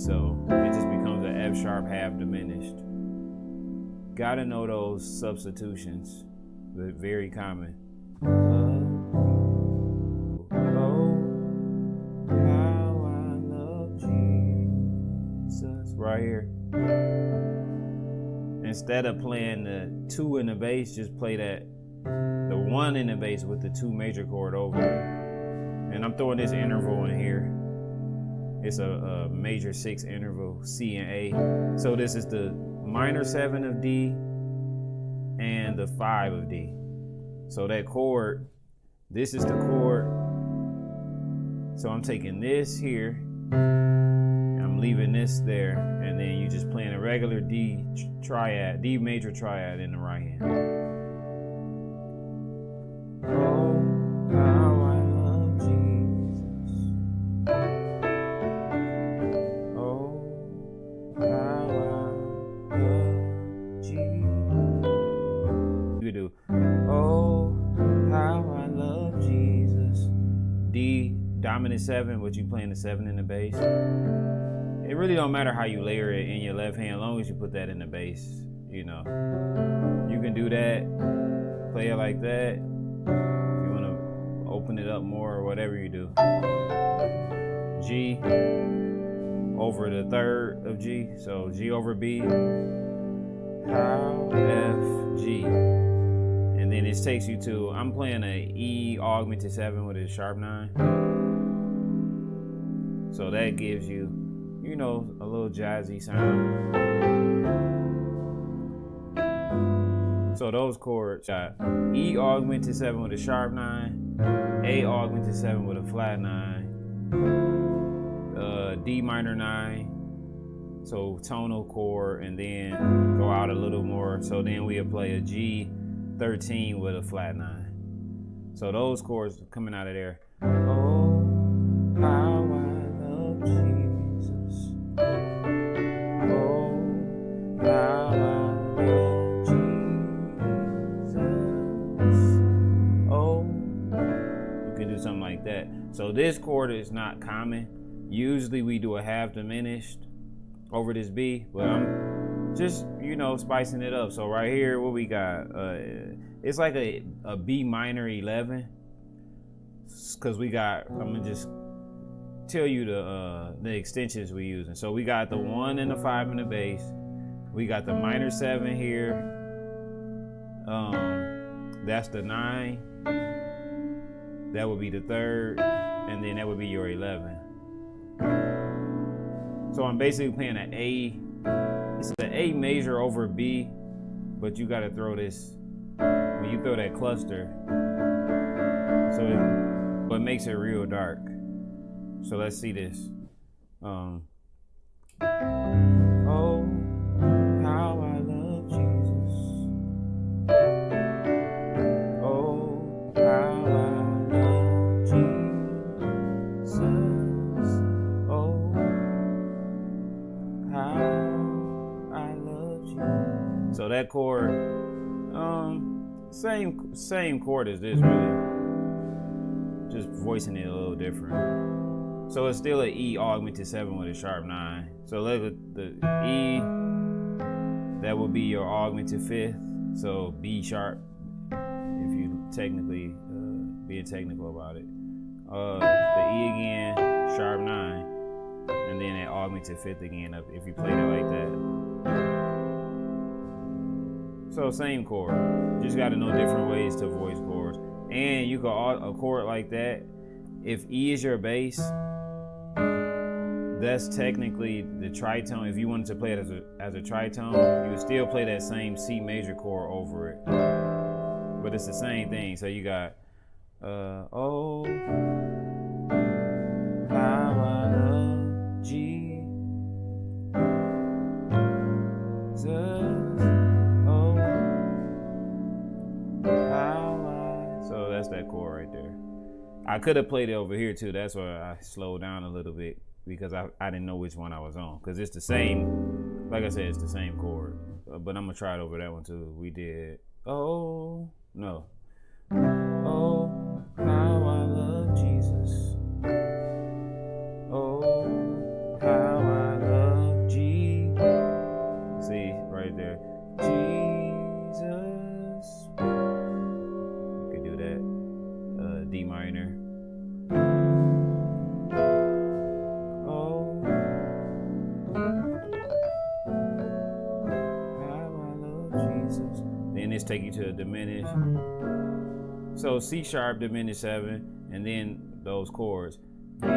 so it just becomes an F sharp half diminished. Gotta know those substitutions, they're very common. Right here. Instead of playing the 2 in the bass, just play the 1 in the bass with the 2 major chord over it. And I'm throwing this interval in here. It's a major 6 interval, C and A. So this is the minor 7 of D and the 5 of D. So that chord, this is the chord. So I'm taking this here, I'm leaving this there, and then you just playing a regular D triad, D major triad in the right hand. Oh, how I love Jesus. Oh, how I love Jesus. You could do, oh, how I love Jesus. D dominant 7, but you playing the 7 in the bass. It really don't matter how you layer it in your left hand, as long as you put that in the bass, you know. You can do that, play it like that. If you want to open it up more or whatever you do. G over the 3rd of G, so G over B, how, F, G. And then it takes you to, I'm playing a E augmented 7 with a sharp 9. So that gives you, you know, a little jazzy sound. So those chords got E augmented 7 with a sharp 9, A augmented 7 with a flat 9, D minor 9, so tonal chord, and then go out a little more. So then we'll play a G 13 with a flat 9. So those chords coming out of there. Oh, how I love Jesus. Oh, how I love Jesus. Oh, you can do something like that. So this chord is not common. Usually we do a half diminished over this B, but I'm just, you know, spicing it up. So right here, what we got, it's like a B minor 11, because we got, I'm gonna just tell you the extensions we're using. So we got the 1 and the 5 in the bass, we got the minor 7 here, that's the 9, that would be the 3rd, and then that would be your 11. So I'm basically playing an A. It's the A major over B, but you gotta throw this, when you throw that cluster, so it makes it real dark. So let's see this. Oh, how I love Jesus. Oh, how I love Jesus. Oh, how I love you. So that chord, same chord as this, really. Just voicing it a little different. So it's still an E augmented 7 with a sharp 9. So look at the E, that would be your augmented 5th. So B sharp, if you technically, being technical about it. The E again, sharp 9. And then that augmented 5th again, if you played it like that. So same chord, just gotta know different ways to voice chords. And you can, a chord like that, if E is your bass, that's technically the tritone. If you wanted to play it as a tritone, you would still play that same C major chord over it. But it's the same thing. So you got, oh, how I love Jesus. Oh, how I. So that's that chord right there. I could have played it over here too. That's why I slowed down a little bit, because I didn't know which one I was on. Because it's the same, like I said, it's the same chord. But I'm going to try it over that one too. We did, oh, no. Oh, how I love Jesus. Oh, how I love just take you to a diminished. So C sharp, diminished 7, and then those chords. B,